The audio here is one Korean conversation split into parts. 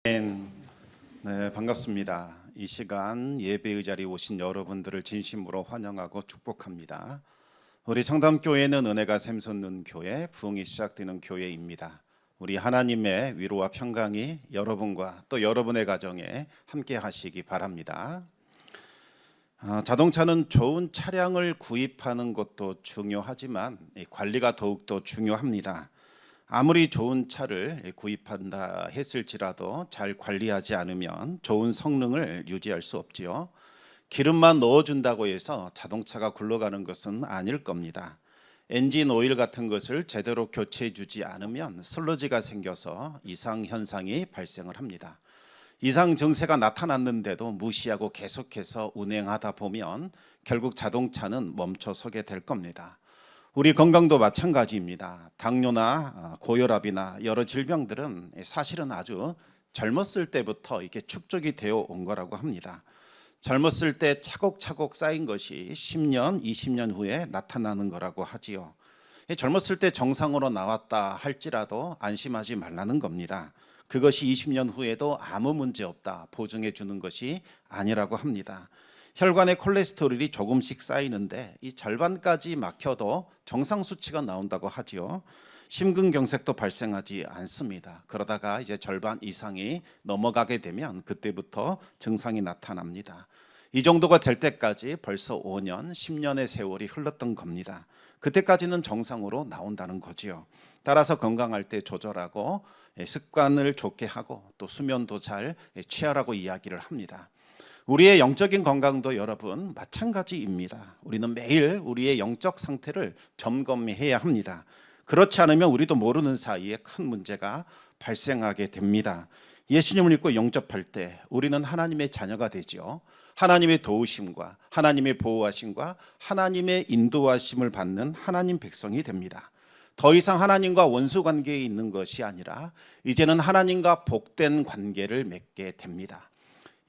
네, 반갑습니다. 이 시간 예배의 자리에 오신 여러분들을 진심으로 환영하고 축복합니다. 우리 청담교회는 은혜가 샘솟는 교회, 부흥이 시작되는 교회입니다. 우리 하나님의 위로와 평강이 여러분과 또 여러분의 가정에 함께 하시기 바랍니다. 자동차는 좋은 차량을 구입하는 것도 중요하지만 관리가 더욱더 중요합니다. 아무리 좋은 차를 구입한다 했을지라도 잘 관리하지 않으면 좋은 성능을 유지할 수 없지요. 기름만 넣어준다고 해서 자동차가 굴러가는 것은 아닐 겁니다. 엔진 오일 같은 것을 제대로 교체해 주지 않으면 슬러지가 생겨서 이상 현상이 발생을 합니다. 이상 증세가 나타났는데도 무시하고 계속해서 운행하다 보면 결국 자동차는 멈춰서게 될 겁니다. 우리 건강도 마찬가지입니다. 당뇨나 고혈압이나 여러 질병들은 사실은 아주 젊었을 때부터 이렇게 축적이 되어 온 거라고 합니다. 젊었을 때 차곡차곡 쌓인 것이 10년, 20년 후에 나타나는 거라고 하지요. 젊었을 때 정상으로 나왔다 할지라도 안심하지 말라는 겁니다. 그것이 20년 후에도 아무 문제 없다 보증해 주는 것이 아니라고 합니다. 혈관에 콜레스테롤이 조금씩 쌓이는데 이 절반까지 막혀도 정상 수치가 나온다고 하지요. 심근경색도 발생하지 않습니다. 그러다가 이제 절반 이상이 넘어가게 되면 그때부터 증상이 나타납니다. 이 정도가 될 때까지 벌써 5년, 10년의 세월이 흘렀던 겁니다. 그때까지는 정상으로 나온다는 거지요. 따라서 건강할 때 조절하고 습관을 좋게 하고 또 수면도 잘 취하라고 이야기를 합니다. 우리의 영적인 건강도 여러분 마찬가지입니다. 우리는 매일 우리의 영적 상태를 점검해야 합니다. 그렇지 않으면 우리도 모르는 사이에 큰 문제가 발생하게 됩니다. 예수님을 믿고 영접할 때 우리는 하나님의 자녀가 되죠. 하나님의 도우심과 하나님의 보호하심과 하나님의 인도하심을 받는 하나님 백성이 됩니다. 더 이상 하나님과 원수 관계에 있는 것이 아니라 이제는 하나님과 복된 관계를 맺게 됩니다.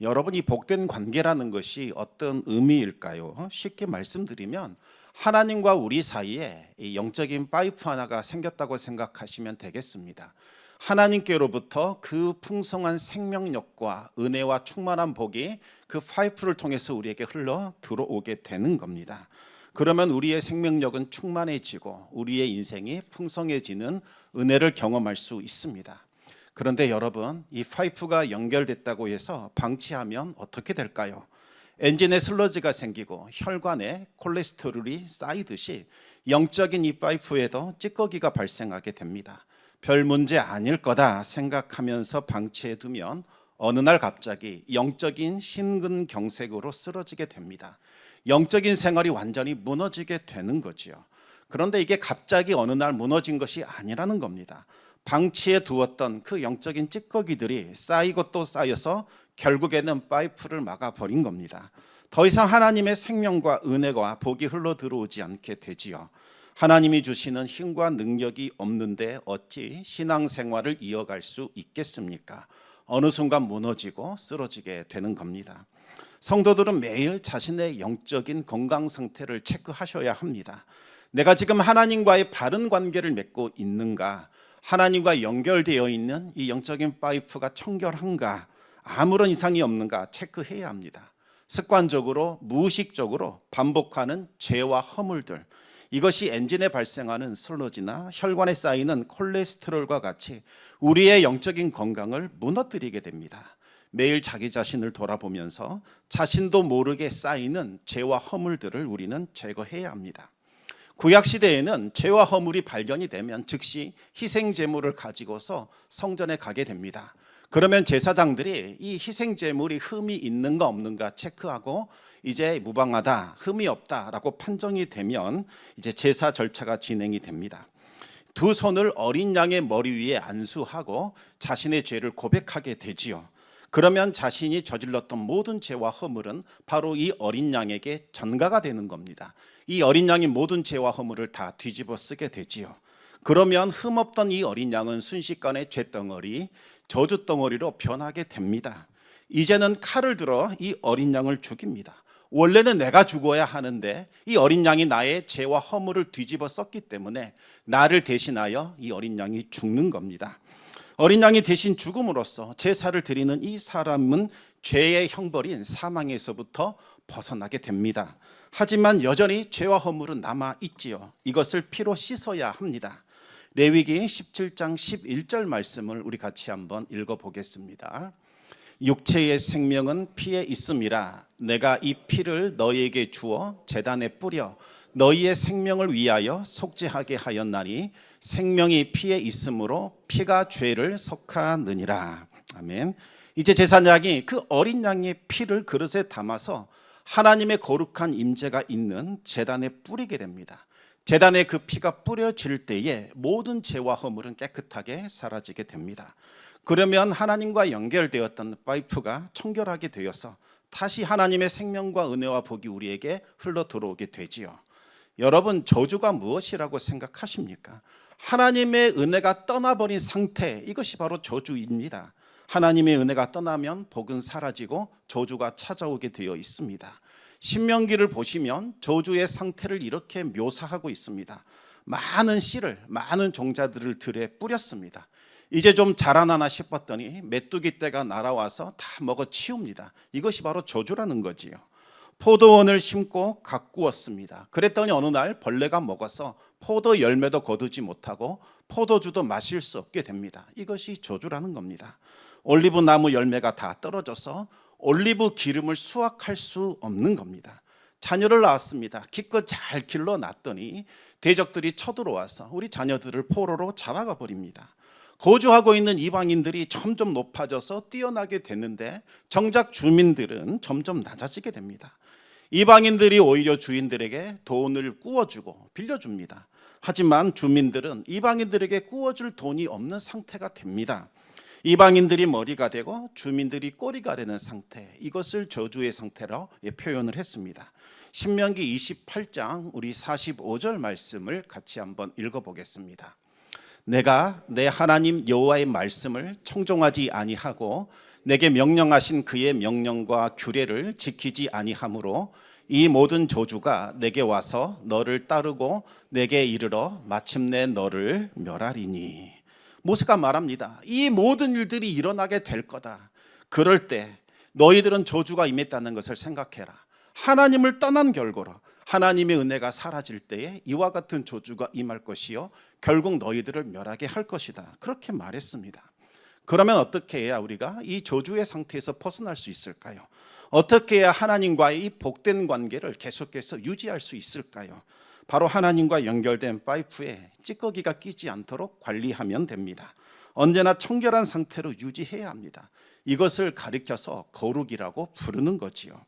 여러분, 이 복된 관계라는 것이 어떤 의미일까요? 쉽게 말씀드리면 하나님과 우리 사이에 이 영적인 파이프 하나가 생겼다고 생각하시면 되겠습니다. 하나님께로부터 그 풍성한 생명력과 은혜와 충만한 복이 그 파이프를 통해서 우리에게 흘러 들어오게 되는 겁니다. 그러면 우리의 생명력은 충만해지고 우리의 인생이 풍성해지는 은혜를 경험할 수 있습니다. 그런데 여러분, 이 파이프가 연결됐다고 해서 방치하면 어떻게 될까요? 엔진에 슬러지가 생기고 혈관에 콜레스테롤이 쌓이듯이 영적인 이 파이프에도 찌꺼기가 발생하게 됩니다. 별 문제 아닐 거다 생각하면서 방치해두면 어느 날 갑자기 영적인 심근경색으로 쓰러지게 됩니다. 영적인 생활이 완전히 무너지게 되는 거지요. 그런데 이게 갑자기 어느 날 무너진 것이 아니라는 겁니다. 방치해 두었던 그 영적인 찌꺼기들이 쌓이고 또 쌓여서 결국에는 파이프를 막아버린 겁니다. 더 이상 하나님의 생명과 은혜와 복이 흘러 들어오지 않게 되지요. 하나님이 주시는 힘과 능력이 없는데 어찌 신앙생활을 이어갈 수 있겠습니까? 어느 순간 무너지고 쓰러지게 되는 겁니다. 성도들은 매일 자신의 영적인 건강 상태를 체크하셔야 합니다. 내가 지금 하나님과의 바른 관계를 맺고 있는가? 하나님과 연결되어 있는 이 영적인 파이프가 청결한가, 아무런 이상이 없는가 체크해야 합니다. 습관적으로 무의식적으로 반복하는 죄와 허물들, 이것이 엔진에 발생하는 슬러지나 혈관에 쌓이는 콜레스테롤과 같이 우리의 영적인 건강을 무너뜨리게 됩니다. 매일 자기 자신을 돌아보면서 자신도 모르게 쌓이는 죄와 허물들을 우리는 제거해야 합니다. 구약시대에는 죄와 허물이 발견이 되면 즉시 희생제물을 가지고서 성전에 가게 됩니다. 그러면 제사장들이 이 희생제물이 흠이 있는가 없는가 체크하고 이제 무방하다, 흠이 없다라고 판정이 되면 이제 제사 절차가 진행이 됩니다. 두 손을 어린 양의 머리 위에 안수하고 자신의 죄를 고백하게 되지요. 그러면 자신이 저질렀던 모든 죄와 허물은 바로 이 어린 양에게 전가가 되는 겁니다. 이 어린 양이 모든 죄와 허물을 다 뒤집어 쓰게 되지요. 그러면 흠없던 이 어린 양은 순식간에 죄덩어리, 저주덩어리로 변하게 됩니다. 이제는 칼을 들어 이 어린 양을 죽입니다. 원래는 내가 죽어야 하는데 이 어린 양이 나의 죄와 허물을 뒤집어 썼기 때문에 나를 대신하여 이 어린 양이 죽는 겁니다. 어린 양이 대신 죽음으로써 제사를 드리는 이 사람은 죄의 형벌인 사망에서부터 벗어나게 됩니다. 하지만 여전히 죄와 허물은 남아 있지요. 이것을 피로 씻어야 합니다. 레위기 17장 11절 말씀을 우리 같이 한번 읽어보겠습니다. 육체의 생명은 피에 있음이라. 내가 이 피를 너희에게 주어 제단에 뿌려 너희의 생명을 위하여 속죄하게 하였나니 생명이 피에 있으므로 피가 죄를 속하느니라. 아멘. 이제 제사장이 그 어린 양의 피를 그릇에 담아서 하나님의 거룩한 임재가 있는 제단에 뿌리게 됩니다. 제단에 그 피가 뿌려질 때에 모든 죄와 허물은 깨끗하게 사라지게 됩니다. 그러면 하나님과 연결되었던 파이프가 청결하게 되어서 다시 하나님의 생명과 은혜와 복이 우리에게 흘러 들어오게 되지요. 여러분, 저주가 무엇이라고 생각하십니까? 하나님의 은혜가 떠나버린 상태, 이것이 바로 저주입니다. 하나님의 은혜가 떠나면 복은 사라지고 저주가 찾아오게 되어 있습니다. 신명기를 보시면 저주의 상태를 이렇게 묘사하고 있습니다. 많은 씨를, 많은 종자들을 들에 뿌렸습니다. 이제 좀 자라나나 싶었더니 메뚜기 떼가 날아와서 다 먹어 치웁니다. 이것이 바로 저주라는 거지요. 포도원을 심고 가꾸었습니다. 그랬더니 어느 날 벌레가 먹어서 포도 열매도 거두지 못하고 포도주도 마실 수 없게 됩니다. 이것이 저주라는 겁니다. 올리브 나무 열매가 다 떨어져서 올리브 기름을 수확할 수 없는 겁니다. 자녀를 낳았습니다. 기껏 잘 길러놨더니 대적들이 쳐들어와서 우리 자녀들을 포로로 잡아가 버립니다. 거주하고 있는 이방인들이 점점 높아져서 뛰어나게 됐는데 정작 주민들은 점점 낮아지게 됩니다. 이방인들이 오히려 주인들에게 돈을 꾸어주고 빌려줍니다. 하지만 주민들은 이방인들에게 꾸어줄 돈이 없는 상태가 됩니다. 이방인들이 머리가 되고 주민들이 꼬리가 되는 상태, 이것을 저주의 상태로 표현을 했습니다. 신명기 28장 우리 45절 말씀을 같이 한번 읽어보겠습니다. 내가 내 하나님 여호와의 말씀을 청종하지 아니하고 내게 명령하신 그의 명령과 규례를 지키지 아니하므로 이 모든 저주가 내게 와서 너를 따르고 내게 이르러 마침내 너를 멸하리니. 모세가 말합니다. 이 모든 일들이 일어나게 될 거다. 그럴 때 너희들은 저주가 임했다는 것을 생각해라. 하나님을 떠난 결과로 하나님의 은혜가 사라질 때에 이와 같은 저주가 임할 것이요 결국 너희들을 멸하게 할 것이다. 그렇게 말했습니다. 그러면 어떻게 해야 우리가 이 저주의 상태에서 벗어날 수 있을까요? 어떻게 해야 하나님과의 이 복된 관계를 계속해서 유지할 수 있을까요? 바로 하나님과 연결된 파이프에 찌꺼기가 끼지 않도록 관리하면 됩니다. 언제나 청결한 상태로 유지해야 합니다. 이것을 가리켜서 거룩이라고 부르는 거지요.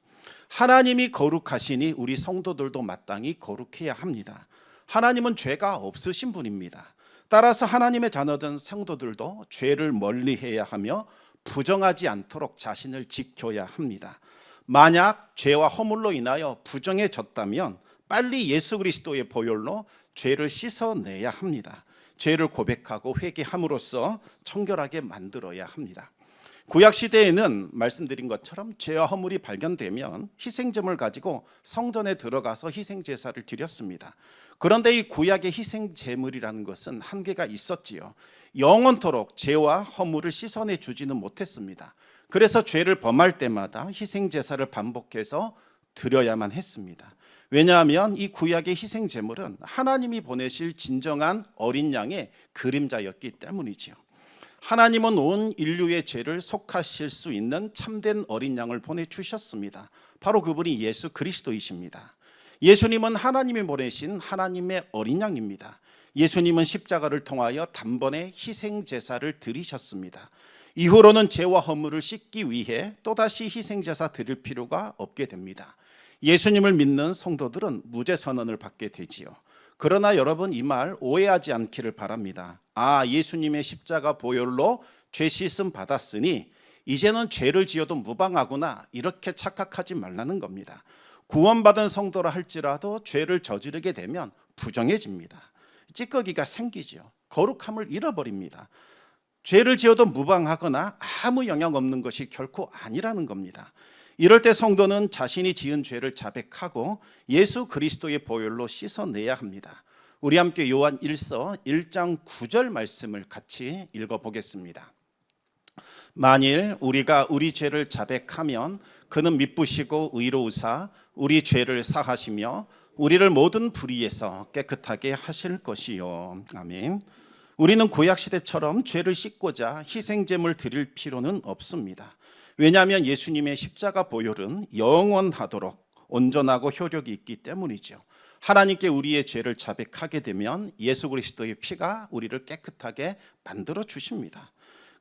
하나님이 거룩하시니 우리 성도들도 마땅히 거룩해야 합니다. 하나님은 죄가 없으신 분입니다. 따라서 하나님의 자녀된 성도들도 죄를 멀리해야 하며 부정하지 않도록 자신을 지켜야 합니다. 만약 죄와 허물로 인하여 부정해졌다면 빨리 예수 그리스도의 보혈로 죄를 씻어내야 합니다. 죄를 고백하고 회개함으로써 청결하게 만들어야 합니다. 구약 시대에는 말씀드린 것처럼 죄와 허물이 발견되면 희생점을 가지고 성전에 들어가서 희생 제사를 드렸습니다. 그런데 이 구약의 희생 제물이라는 것은 한계가 있었지요. 영원토록 죄와 허물을 씻어내 주지는 못했습니다. 그래서 죄를 범할 때마다 희생 제사를 반복해서 드려야만 했습니다. 왜냐하면 이 구약의 희생 제물은 하나님이 보내실 진정한 어린 양의 그림자였기 때문이지요. 하나님은 온 인류의 죄를 속하실 수 있는 참된 어린 양을 보내주셨습니다. 바로 그분이 예수 그리스도이십니다. 예수님은 하나님이 보내신 하나님의 어린 양입니다. 예수님은 십자가를 통하여 단번에 희생 제사를 드리셨습니다. 이후로는 죄와 허물을 씻기 위해 또다시 희생 제사 드릴 필요가 없게 됩니다. 예수님을 믿는 성도들은 무죄 선언을 받게 되지요. 그러나 여러분 이 말 오해하지 않기를 바랍니다. 예수님의 십자가 보혈로 죄 씻음 받았으니 이제는 죄를 지어도 무방하구나, 이렇게 착각하지 말라는 겁니다. 구원받은 성도라 할지라도 죄를 저지르게 되면 부정해집니다. 찌꺼기가 생기죠. 거룩함을 잃어버립니다. 죄를 지어도 무방하거나 아무 영향 없는 것이 결코 아니라는 겁니다. 이럴 때 성도는 자신이 지은 죄를 자백하고 예수 그리스도의 보혈로 씻어내야 합니다. 우리 함께 요한 1서 1장 9절 말씀을 같이 읽어보겠습니다. 만일 우리가 우리 죄를 자백하면 그는 미쁘시고 의로우사 우리 죄를 사하시며 우리를 모든 불의에서 깨끗하게 하실 것이요. 아멘. 우리는 구약시대처럼 죄를 씻고자 희생제물 드릴 필요는 없습니다. 왜냐하면 예수님의 십자가 보혈은 영원하도록 온전하고 효력이 있기 때문이죠. 하나님께 우리의 죄를 자백하게 되면 예수 그리스도의 피가 우리를 깨끗하게 만들어 주십니다.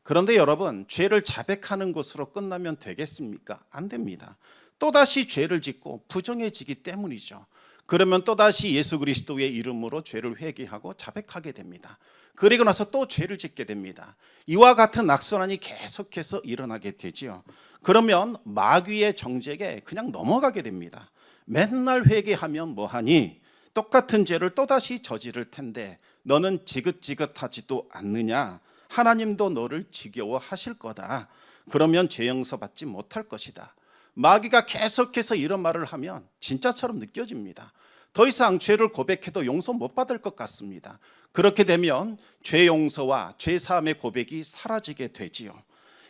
그런데 여러분, 죄를 자백하는 것으로 끝나면 되겠습니까? 안 됩니다. 또다시 죄를 짓고 부정해지기 때문이죠. 그러면 또다시 예수 그리스도의 이름으로 죄를 회개하고 자백하게 됩니다. 그리고 나서 또 죄를 짓게 됩니다. 이와 같은 악순환이 계속해서 일어나게 되지요. 그러면 마귀의 정죄에 그냥 넘어가게 됩니다. 맨날 회개하면 뭐하니? 똑같은 죄를 또다시 저지를 텐데 너는 지긋지긋하지도 않느냐? 하나님도 너를 지겨워하실 거다. 그러면 죄 용서받지 못할 것이다. 마귀가 계속해서 이런 말을 하면 진짜처럼 느껴집니다. 더 이상 죄를 고백해도 용서 못 받을 것 같습니다. 그렇게 되면 죄 용서와 죄 사함의 고백이 사라지게 되지요.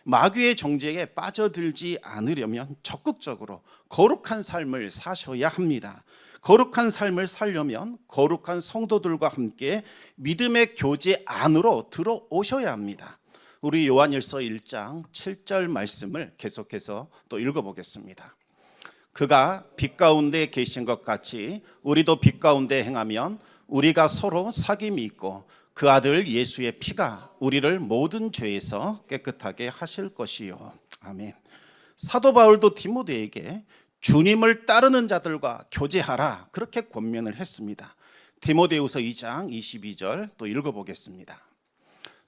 마귀의 정죄에 빠져들지 않으려면 적극적으로 거룩한 삶을 사셔야 합니다. 거룩한 삶을 살려면 거룩한 성도들과 함께 믿음의 교제 안으로 들어오셔야 합니다. 우리 요한일서 1장 7절 말씀을 계속해서 또 읽어보겠습니다. 그가 빛 가운데 계신 것 같이 우리도 빛 가운데 행하면 우리가 서로 사귐이 있고 그 아들 예수의 피가 우리를 모든 죄에서 깨끗하게 하실 것이요. 아멘. 사도 바울도 디모데에게 주님을 따르는 자들과 교제하라 그렇게 권면을 했습니다. 디모데후서 2장 22절 또 읽어보겠습니다.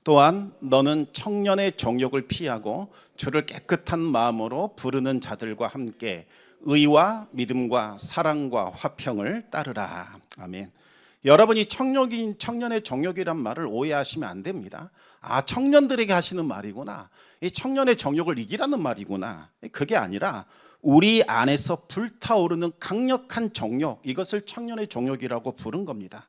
또한 너는 청년의 정욕을 피하고 주를 깨끗한 마음으로 부르는 자들과 함께 의와 믿음과 사랑과 화평을 따르라. 아멘. 여러분이 청년의 정욕이란 말을 오해하시면 안 됩니다. 청년들에게 하시는 말이구나. 이 청년의 정욕을 이기라는 말이구나. 그게 아니라 우리 안에서 불타오르는 강력한 정욕, 이것을 청년의 정욕이라고 부른 겁니다.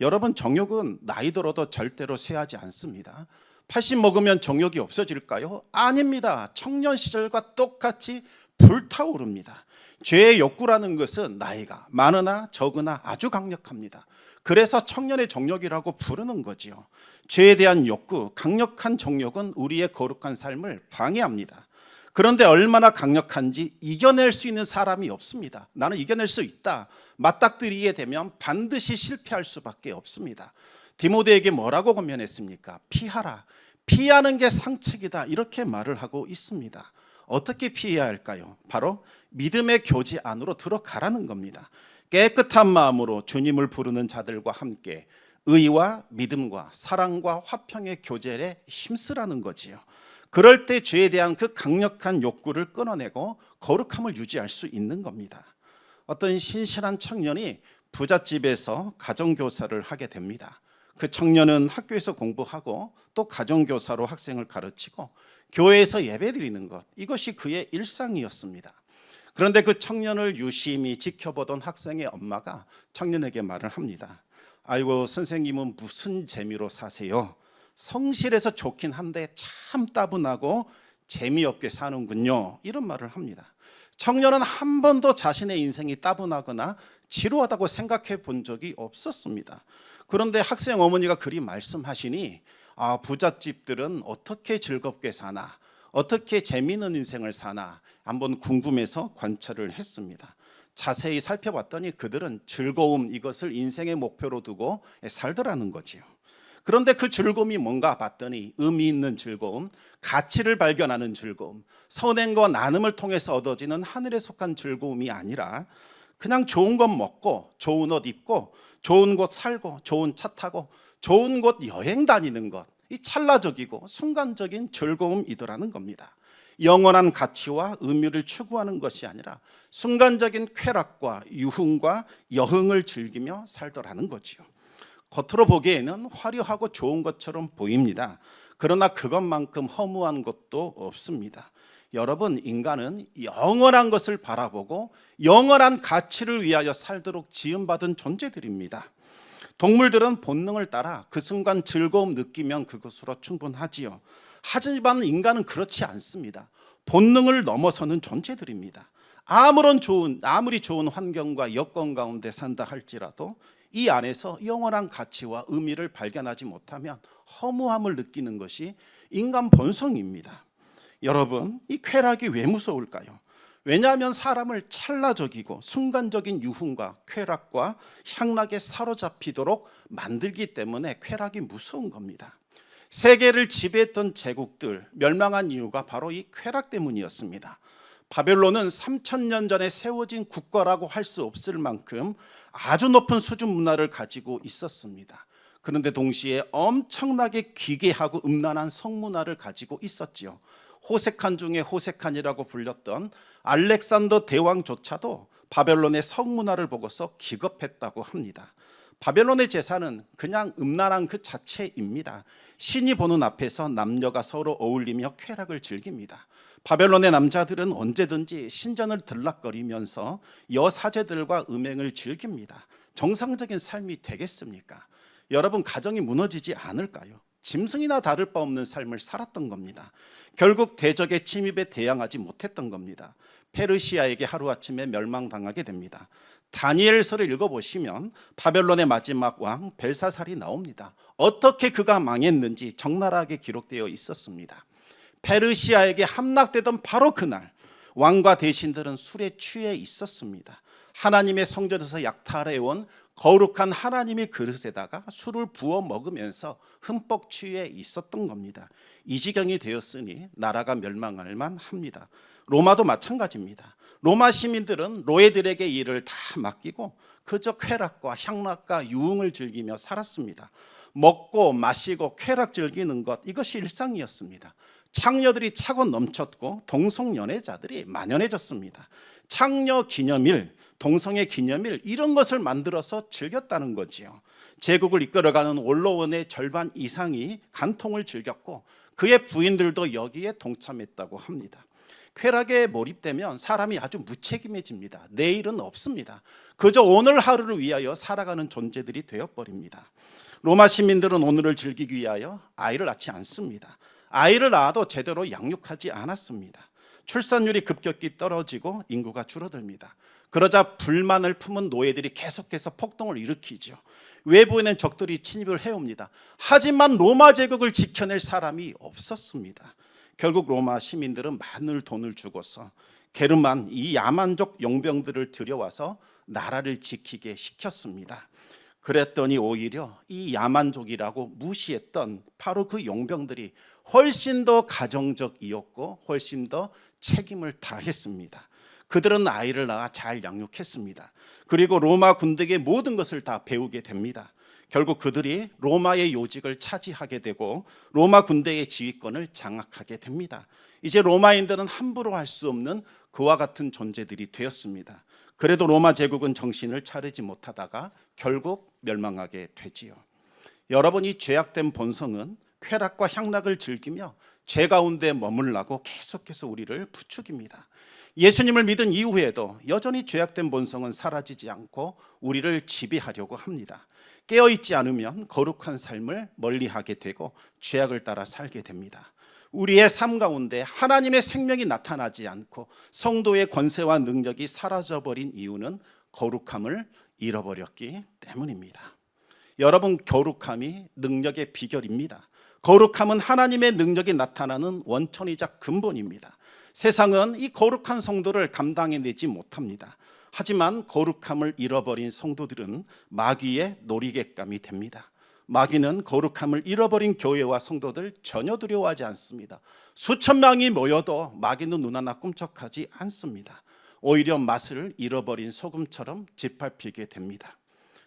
여러분, 정욕은 나이 들어도 절대로 쇠하지 않습니다. 80 먹으면 정욕이 없어질까요? 아닙니다. 청년 시절과 똑같이 불타오릅니다. 죄의 욕구라는 것은 나이가 많으나 적으나 아주 강력합니다. 그래서 청년의 정욕이라고 부르는 거지요. 죄에 대한 욕구, 강력한 정욕은 우리의 거룩한 삶을 방해합니다. 그런데 얼마나 강력한지 이겨낼 수 있는 사람이 없습니다. 나는 이겨낼 수 있다. 맞닥뜨리게 되면 반드시 실패할 수밖에 없습니다. 디모데에게 뭐라고 권면했습니까? 피하라. 피하는 게 상책이다. 이렇게 말을 하고 있습니다. 어떻게 피해야 할까요? 바로 믿음의 교제 안으로 들어가라는 겁니다. 깨끗한 마음으로 주님을 부르는 자들과 함께 의와 믿음과 사랑과 화평의 교제에 힘쓰라는 거지요. 그럴 때 죄에 대한 그 강력한 욕구를 끊어내고 거룩함을 유지할 수 있는 겁니다. 어떤 신실한 청년이 부잣집에서 가정교사를 하게 됩니다. 그 청년은 학교에서 공부하고 또 가정교사로 학생을 가르치고 교회에서 예배드리는 것, 이것이 그의 일상이었습니다. 그런데 그 청년을 유심히 지켜보던 학생의 엄마가 청년에게 말을 합니다. 아이고, 선생님은 무슨 재미로 사세요? 성실해서 좋긴 한데 참 따분하고 재미없게 사는군요. 이런 말을 합니다. 청년은 한 번도 자신의 인생이 따분하거나 지루하다고 생각해 본 적이 없었습니다. 그런데 학생 어머니가 그리 말씀하시니 부잣집들은 어떻게 즐겁게 사나, 어떻게 재미있는 인생을 사나 한번 궁금해서 관찰을 했습니다. 자세히 살펴봤더니 그들은 즐거움, 이것을 인생의 목표로 두고 살더라는 거지요. 그런데 그 즐거움이 뭔가 봤더니 의미 있는 즐거움, 가치를 발견하는 즐거움, 선행과 나눔을 통해서 얻어지는 하늘에 속한 즐거움이 아니라 그냥 좋은 것 먹고 좋은 옷 입고 좋은 곳 살고 좋은 차 타고 좋은 곳 여행 다니는 것, 이 찰나적이고 순간적인 즐거움이더라는 겁니다. 영원한 가치와 의미를 추구하는 것이 아니라 순간적인 쾌락과 유흥과 여흥을 즐기며 살더라는 거지요. 겉으로 보기에는 화려하고 좋은 것처럼 보입니다. 그러나 그것만큼 허무한 것도 없습니다. 여러분, 인간은 영원한 것을 바라보고 영원한 가치를 위하여 살도록 지음받은 존재들입니다. 동물들은 본능을 따라 그 순간 즐거움 느끼면 그것으로 충분하지요. 하지만 인간은 그렇지 않습니다. 본능을 넘어서는 존재들입니다. 아무리 좋은 환경과 여건 가운데 산다 할지라도 이 안에서 영원한 가치와 의미를 발견하지 못하면 허무함을 느끼는 것이 인간 본성입니다. 여러분, 이 쾌락이 왜 무서울까요? 왜냐하면 사람을 찰나적이고 순간적인 유흥과 쾌락과 향락에 사로잡히도록 만들기 때문에 쾌락이 무서운 겁니다. 세계를 지배했던 제국들 멸망한 이유가 바로 이 쾌락 때문이었습니다. 바벨론은 3000년 전에 세워진 국가라고 할 수 없을 만큼 아주 높은 수준 문화를 가지고 있었습니다. 그런데 동시에 엄청나게 기괴하고 음란한 성문화를 가지고 있었지요. 호색한 중에 호색한이라고 불렸던 알렉산더 대왕조차도 바벨론의 성문화를 보고서 기겁했다고 합니다. 바벨론의 제사는 그냥 음란한 그 자체입니다. 신이 보는 앞에서 남녀가 서로 어울리며 쾌락을 즐깁니다. 바벨론의 남자들은 언제든지 신전을 들락거리면서 여사제들과 음행을 즐깁니다. 정상적인 삶이 되겠습니까? 여러분, 가정이 무너지지 않을까요? 짐승이나 다를 바 없는 삶을 살았던 겁니다. 결국 대적의 침입에 대항하지 못했던 겁니다. 페르시아에게 하루아침에 멸망당하게 됩니다. 다니엘서를 읽어보시면 바벨론의 마지막 왕 벨사살이 나옵니다. 어떻게 그가 망했는지 적나라하게 기록되어 있었습니다. 페르시아에게 함락되던 바로 그날 왕과 대신들은 술에 취해 있었습니다. 하나님의 성전에서 약탈해온 거룩한 하나님의 그릇에다가 술을 부어 먹으면서 흠뻑 취해 있었던 겁니다. 이 지경이 되었으니 나라가 멸망할 만합니다. 로마도 마찬가지입니다. 로마 시민들은 노예들에게 일을 다 맡기고 그저 쾌락과 향락과 유흥을 즐기며 살았습니다. 먹고 마시고 쾌락 즐기는 것, 이것이 일상이었습니다. 창녀들이 차고 넘쳤고 동성연애자들이 만연해졌습니다. 창녀 기념일, 동성애 기념일, 이런 것을 만들어서 즐겼다는 거지요. 제국을 이끌어가는 원로원의 절반 이상이 간통을 즐겼고 그의 부인들도 여기에 동참했다고 합니다. 쾌락에 몰입되면 사람이 아주 무책임해집니다. 내일은 없습니다. 그저 오늘 하루를 위하여 살아가는 존재들이 되어버립니다. 로마 시민들은 오늘을 즐기기 위하여 아이를 낳지 않습니다. 아이를 낳아도 제대로 양육하지 않았습니다. 출산율이 급격히 떨어지고 인구가 줄어듭니다. 그러자 불만을 품은 노예들이 계속해서 폭동을 일으키죠. 외부에는 적들이 침입을 해옵니다. 하지만 로마 제국을 지켜낼 사람이 없었습니다. 결국 로마 시민들은 많은 돈을 주고서 게르만 이 야만족 용병들을 들여와서 나라를 지키게 시켰습니다. 그랬더니 오히려 이 야만족이라고 무시했던 바로 그 용병들이 훨씬 더 가정적이었고 훨씬 더 책임을 다했습니다. 그들은 아이를 낳아 잘 양육했습니다. 그리고 로마 군대의 모든 것을 다 배우게 됩니다. 결국 그들이 로마의 요직을 차지하게 되고 로마 군대의 지휘권을 장악하게 됩니다. 이제 로마인들은 함부로 할 수 없는 그와 같은 존재들이 되었습니다. 그래도 로마 제국은 정신을 차리지 못하다가 결국 멸망하게 되지요. 여러분, 이 죄악된 본성은 쾌락과 향락을 즐기며 죄 가운데 머물라고 계속해서 우리를 부추깁니다. 예수님을 믿은 이후에도 여전히 죄악된 본성은 사라지지 않고 우리를 지배하려고 합니다. 깨어있지 않으면 거룩한 삶을 멀리하게 되고 죄악을 따라 살게 됩니다. 우리의 삶 가운데 하나님의 생명이 나타나지 않고 성도의 권세와 능력이 사라져버린 이유는 거룩함을 잃어버렸기 때문입니다. 여러분, 거룩함이 능력의 비결입니다. 거룩함은 하나님의 능력이 나타나는 원천이자 근본입니다. 세상은 이 거룩한 성도를 감당해내지 못합니다. 하지만 거룩함을 잃어버린 성도들은 마귀의 놀이객감이 됩니다. 마귀는 거룩함을 잃어버린 교회와 성도들 전혀 두려워하지 않습니다. 수천 명이 모여도 마귀는 눈 하나 꿈쩍하지 않습니다. 오히려 맛을 잃어버린 소금처럼 짓밟히게 됩니다.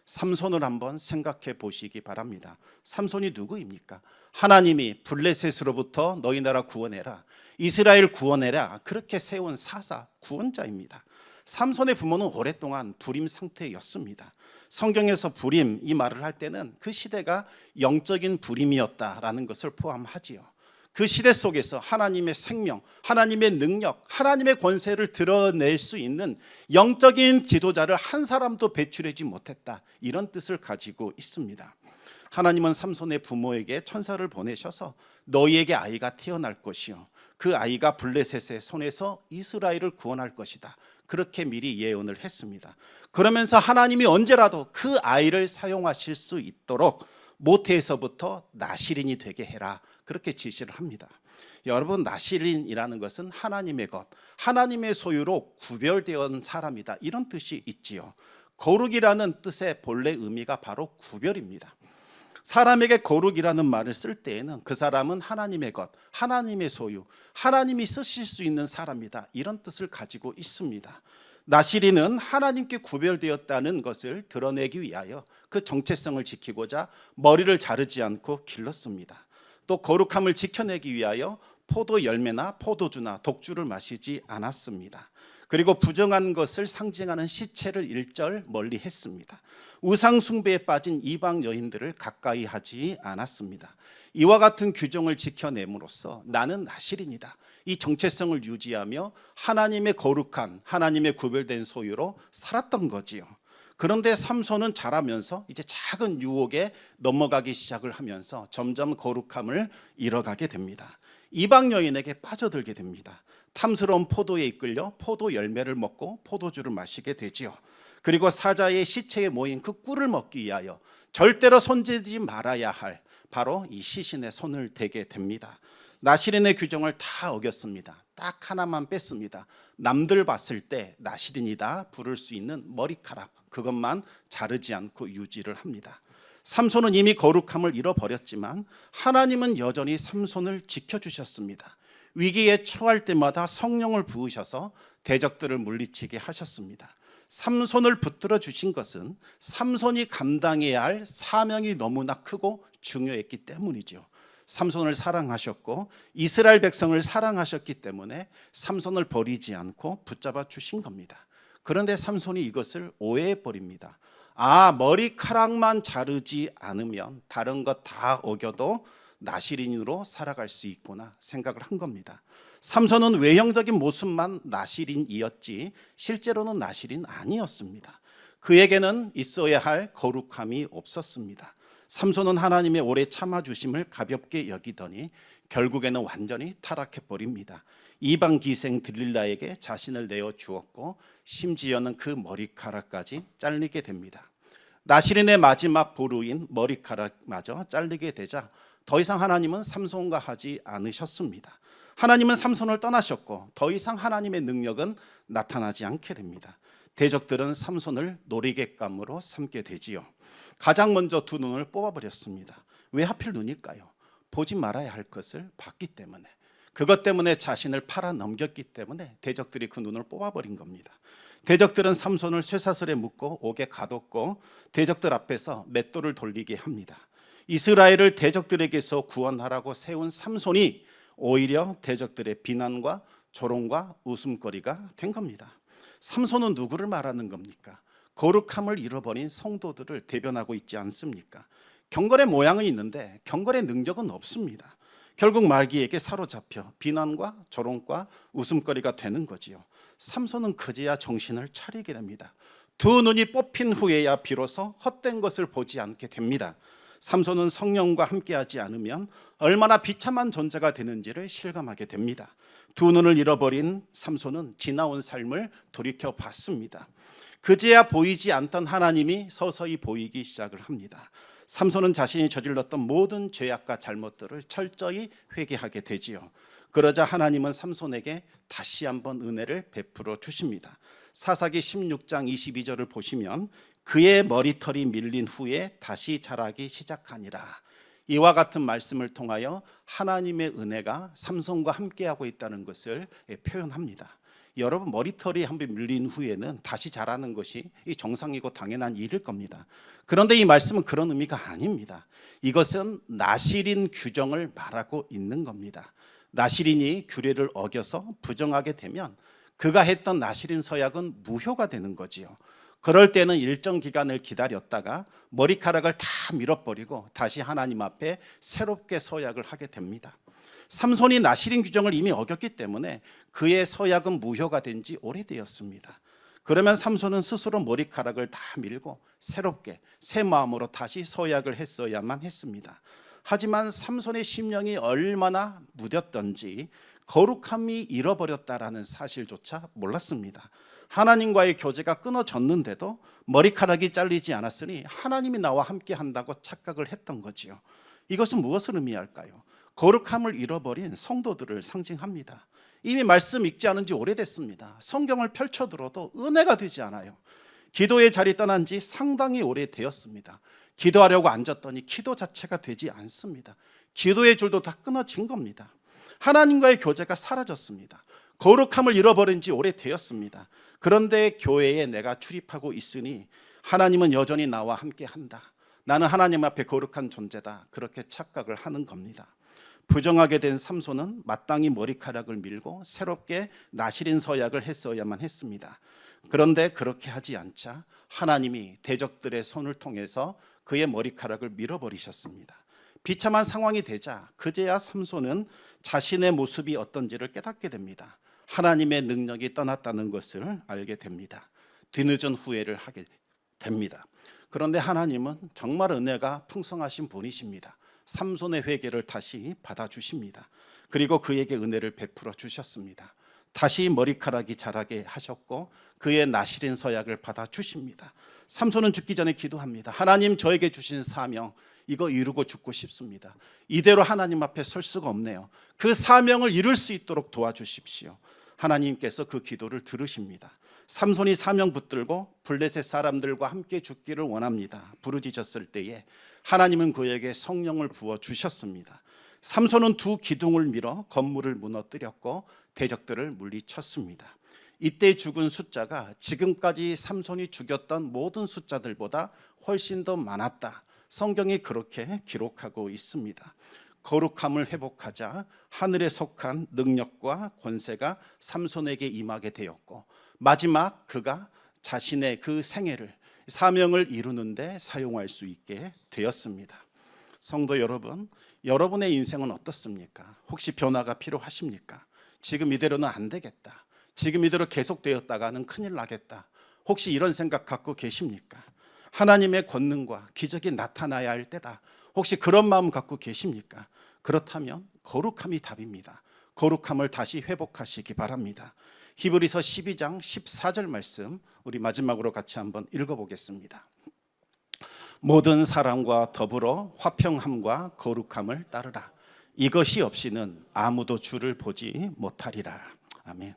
삼손을 한번 생각해 보시기 바랍니다. 삼손이 누구입니까? 하나님이 블레셋으로부터 너희 나라 구원해라, 이스라엘 구원해라, 그렇게 세운 사사 구원자입니다. 삼손의 부모는 오랫동안 불임 상태였습니다. 성경에서 불임 이 말을 할 때는 그 시대가 영적인 불임이었다라는 것을 포함하지요. 그 시대 속에서 하나님의 생명, 하나님의 능력, 하나님의 권세를 드러낼 수 있는 영적인 지도자를 한 사람도 배출하지 못했다, 이런 뜻을 가지고 있습니다. 하나님은 삼손의 부모에게 천사를 보내셔서 너희에게 아이가 태어날 것이요 그 아이가 블레셋의 손에서 이스라엘을 구원할 것이다, 그렇게 미리 예언을 했습니다. 그러면서 하나님이 언제라도 그 아이를 사용하실 수 있도록 모태에서부터 나실인이 되게 해라, 그렇게 지시를 합니다. 여러분, 나실인이라는 것은 하나님의 것, 하나님의 소유로 구별되어 온 사람이다, 이런 뜻이 있지요. 거룩이라는 뜻의 본래 의미가 바로 구별입니다. 사람에게 거룩이라는 말을 쓸 때에는 그 사람은 하나님의 것, 하나님의 소유, 하나님이 쓰실 수 있는 사람이다, 이런 뜻을 가지고 있습니다. 나실인은 하나님께 구별되었다는 것을 드러내기 위하여 그 정체성을 지키고자 머리를 자르지 않고 길렀습니다. 또 거룩함을 지켜내기 위하여 포도 열매나 포도주나 독주를 마시지 않았습니다. 그리고 부정한 것을 상징하는 시체를 일절 멀리 했습니다. 우상 숭배에 빠진 이방 여인들을 가까이 하지 않았습니다. 이와 같은 규정을 지켜냄으로써 나는 나실인이다, 이 정체성을 유지하며 하나님의 거룩한, 하나님의 구별된 소유로 살았던 거지요. 그런데 삼손은 자라면서 이제 작은 유혹에 넘어가기 시작을 하면서 점점 거룩함을 잃어가게 됩니다. 이방 여인에게 빠져들게 됩니다. 탐스러운 포도에 이끌려 포도 열매를 먹고 포도주를 마시게 되지요. 그리고 사자의 시체에 모인 그 꿀을 먹기 위하여 절대로 손대지 말아야 할 바로 이 시신의 손을 대게 됩니다. 나실인의 규정을 다 어겼습니다. 딱 하나만 뺐습니다. 남들 봤을 때 나실인이다 부를 수 있는 머리카락, 그것만 자르지 않고 유지를 합니다. 삼손은 이미 거룩함을 잃어버렸지만 하나님은 여전히 삼손을 지켜주셨습니다. 위기에 처할 때마다 성령을 부으셔서 대적들을 물리치게 하셨습니다. 삼손을 붙들어 주신 것은 삼손이 감당해야 할 사명이 너무나 크고 중요했기 때문이죠. 삼손을 사랑하셨고 이스라엘 백성을 사랑하셨기 때문에 삼손을 버리지 않고 붙잡아 주신 겁니다. 그런데 삼손이 이것을 오해해 버립니다. 머리카락만 자르지 않으면 다른 것 다 어겨도 나실인으로 살아갈 수 있구나 생각을 한 겁니다. 삼손은 외형적인 모습만 나실인이었지 실제로는 나실인 아니었습니다. 그에게는 있어야 할 거룩함이 없었습니다. 삼손은 하나님의 오래 참아주심을 가볍게 여기더니 결국에는 완전히 타락해 버립니다. 이방 기생 들릴라에게 자신을 내어 주었고 심지어는 그 머리카락까지 잘리게 됩니다. 나실인의 마지막 보루인 머리카락마저 잘리게 되자 더 이상 하나님은 삼손과 하지 않으셨습니다. 하나님은 삼손을 떠나셨고 더 이상 하나님의 능력은 나타나지 않게 됩니다. 대적들은 삼손을 놀이객감으로 삼게 되지요. 가장 먼저 두 눈을 뽑아버렸습니다. 왜 하필 눈일까요? 보지 말아야 할 것을 봤기 때문에, 그것 때문에 자신을 팔아 넘겼기 때문에 대적들이 그 눈을 뽑아버린 겁니다. 대적들은 삼손을 쇠사슬에 묶고 옥에 가뒀고 대적들 앞에서 맷돌을 돌리게 합니다. 이스라엘을 대적들에게서 구원하라고 세운 삼손이 오히려 대적들의 비난과 조롱과 웃음거리가 된 겁니다. 삼손은 누구를 말하는 겁니까? 거룩함을 잃어버린 성도들을 대변하고 있지 않습니까? 경건의 모양은 있는데 경건의 능력은 없습니다. 결국 말기에게 사로잡혀 비난과 조롱과 웃음거리가 되는 거지요. 삼손은 그제야 정신을 차리게 됩니다. 두 눈이 뽑힌 후에야 비로소 헛된 것을 보지 않게 됩니다. 삼손은 성령과 함께하지 않으면 얼마나 비참한 존재가 되는지를 실감하게 됩니다. 두 눈을 잃어버린 삼손은 지나온 삶을 돌이켜 봤습니다. 그제야 보이지 않던 하나님이 서서히 보이기 시작을 합니다. 삼손은 자신이 저질렀던 모든 죄악과 잘못들을 철저히 회개하게 되지요. 그러자 하나님은 삼손에게 다시 한번 은혜를 베풀어 주십니다. 사사기 16장 22절을 보시면 그의 머리털이 밀린 후에 다시 자라기 시작하니라. 이와 같은 말씀을 통하여 하나님의 은혜가 삼손과 함께하고 있다는 것을 표현합니다. 여러분, 머리털이 한번 밀린 후에는 다시 자라는 것이 정상이고 당연한 일일 겁니다. 그런데 이 말씀은 그런 의미가 아닙니다. 이것은 나실인 규정을 말하고 있는 겁니다. 나실인이 규례를 어겨서 부정하게 되면 그가 했던 나실인 서약은 무효가 되는 거지요. 그럴 때는 일정 기간을 기다렸다가 머리카락을 다 밀어버리고 다시 하나님 앞에 새롭게 서약을 하게 됩니다. 삼손이 나실인 규정을 이미 어겼기 때문에 그의 서약은 무효가 된 지 오래되었습니다. 그러면 삼손은 스스로 머리카락을 다 밀고 새롭게 새 마음으로 다시 서약을 했어야만 했습니다. 하지만 삼손의 심령이 얼마나 무뎠던지 거룩함이 잃어버렸다라는 사실조차 몰랐습니다. 하나님과의 교제가 끊어졌는데도 머리카락이 잘리지 않았으니 하나님이 나와 함께 한다고 착각을 했던 거지요. 이것은 무엇을 의미할까요? 거룩함을 잃어버린 성도들을 상징합니다. 이미 말씀 읽지 않은 지 오래됐습니다. 성경을 펼쳐들어도 은혜가 되지 않아요. 기도의 자리 떠난 지 상당히 오래되었습니다. 기도하려고 앉았더니 기도 자체가 되지 않습니다. 기도의 줄도 다 끊어진 겁니다. 하나님과의 교제가 사라졌습니다. 거룩함을 잃어버린 지 오래되었습니다. 그런데 교회에 내가 출입하고 있으니 하나님은 여전히 나와 함께 한다. 나는 하나님 앞에 거룩한 존재다. 그렇게 착각을 하는 겁니다. 부정하게 된 삼손은 마땅히 머리카락을 밀고 새롭게 나실인 서약을 했어야만 했습니다. 그런데 그렇게 하지 않자 하나님이 대적들의 손을 통해서 그의 머리카락을 밀어버리셨습니다. 비참한 상황이 되자 그제야 삼손은 자신의 모습이 어떤지를 깨닫게 됩니다. 하나님의 능력이 떠났다는 것을 알게 됩니다. 뒤늦은 후회를 하게 됩니다. 그런데 하나님은 정말 은혜가 풍성하신 분이십니다. 삼손의 회개를 다시 받아주십니다. 그리고 그에게 은혜를 베풀어 주셨습니다. 다시 머리카락이 자라게 하셨고 그의 나실인 서약을 받아주십니다. 삼손은 죽기 전에 기도합니다. 하나님, 저에게 주신 사명 이거 이루고 죽고 싶습니다. 이대로 하나님 앞에 설 수가 없네요. 그 사명을 이룰 수 있도록 도와주십시오. 하나님께서 그 기도를 들으십니다. 삼손이 사명 붙들고 블레셋 사람들과 함께 죽기를 원합니다. 부르짖었을 때에 하나님은 그에게 성령을 부어 주셨습니다. 삼손은 두 기둥을 밀어 건물을 무너뜨렸고 대적들을 물리쳤습니다. 이때 죽은 숫자가 지금까지 삼손이 죽였던 모든 숫자들보다 훨씬 더 많았다. 성경이 그렇게 기록하고 있습니다. 거룩함을 회복하자 하늘에 속한 능력과 권세가 삼손에게 임하게 되었고 마지막 그가 자신의 그 생애를 사명을 이루는데 사용할 수 있게 되었습니다. 성도 여러분, 여러분의 인생은 어떻습니까? 혹시 변화가 필요하십니까? 지금 이대로는 안 되겠다. 지금 이대로 계속되었다가는 큰일 나겠다. 혹시 이런 생각 갖고 계십니까? 하나님의 권능과 기적이 나타나야 할 때다. 혹시 그런 마음 갖고 계십니까? 그렇다면 거룩함이 답입니다. 거룩함을 다시 회복하시기 바랍니다. 히브리서 12장 14절 말씀 우리 마지막으로 같이 한번 읽어보겠습니다. 모든 사람과 더불어 화평함과 거룩함을 따르라. 이것이 없이는 아무도 주를 보지 못하리라. 아멘.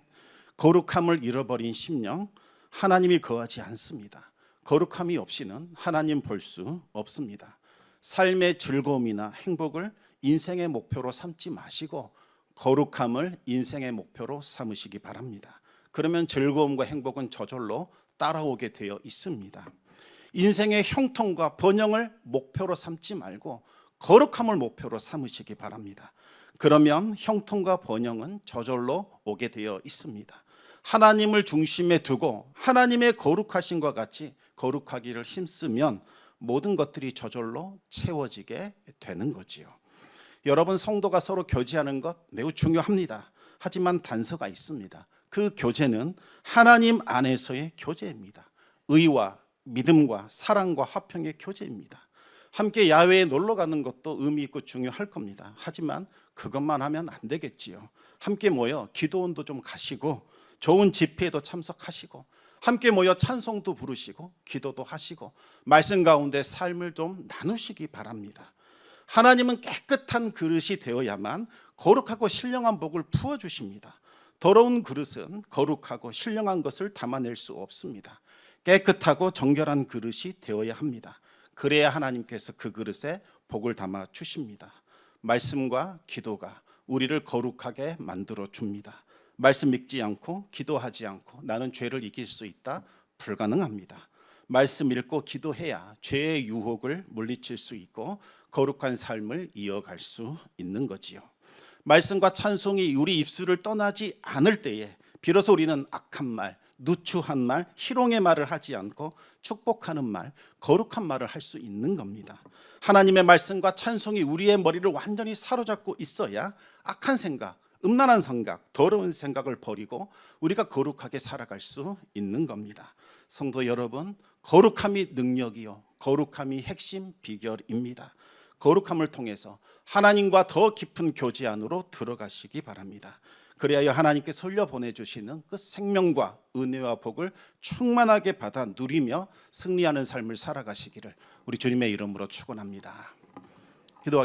거룩함을 잃어버린 심령, 하나님이 거하지 않습니다. 거룩함이 없이는 하나님 볼 수 없습니다. 삶의 즐거움이나 행복을 인생의 목표로 삼지 마시고 거룩함을 인생의 목표로 삼으시기 바랍니다. 그러면 즐거움과 행복은 저절로 따라오게 되어 있습니다. 인생의 형통과 번영을 목표로 삼지 말고 거룩함을 목표로 삼으시기 바랍니다. 그러면 형통과 번영은 저절로 오게 되어 있습니다. 하나님을 중심에 두고 하나님의 거룩하심과 같이 거룩하기를 힘쓰면 모든 것들이 저절로 채워지게 되는 거지요. 여러분, 성도가 서로 교제하는 것 매우 중요합니다. 하지만 단서가 있습니다. 그 교제는 하나님 안에서의 교제입니다. 의와 믿음과 사랑과 화평의 교제입니다. 함께 야외에 놀러 가는 것도 의미 있고 중요할 겁니다. 하지만 그것만 하면 안 되겠지요. 함께 모여 기도원도 좀 가시고 좋은 집회에도 참석하시고 함께 모여 찬송도 부르시고 기도도 하시고 말씀 가운데 삶을 좀 나누시기 바랍니다. 하나님은 깨끗한 그릇이 되어야만 거룩하고 신령한 복을 부어주십니다. 더러운 그릇은 거룩하고 신령한 것을 담아낼 수 없습니다. 깨끗하고 정결한 그릇이 되어야 합니다. 그래야 하나님께서 그 그릇에 복을 담아 주십니다. 말씀과 기도가 우리를 거룩하게 만들어 줍니다. 말씀 믿지 않고 기도하지 않고 나는 죄를 이길 수 있다? 불가능합니다. 말씀 읽고 기도해야 죄의 유혹을 물리칠 수 있고 거룩한 삶을 이어갈 수 있는 거지요. 말씀과 찬송이 우리 입술을 떠나지 않을 때에 비로소 우리는 악한 말, 누추한 말, 희롱의 말을 하지 않고 축복하는 말, 거룩한 말을 할 수 있는 겁니다. 하나님의 말씀과 찬송이 우리의 머리를 완전히 사로잡고 있어야 악한 생각, 음란한 생각, 더러운 생각을 버리고 우리가 거룩하게 살아갈 수 있는 겁니다. 성도 여러분, 거룩함이 능력이요, 거룩함이 핵심 비결입니다. 거룩함을 통해서 하나님과 더 깊은 교제 안으로 들어가시기 바랍니다. 그래야 하나님께서 흘려 보내주시는 그 생명과 은혜와 복을 충만하게 받아 누리며 승리하는 삶을 살아가시기를 우리 주님의 이름으로 축원합니다.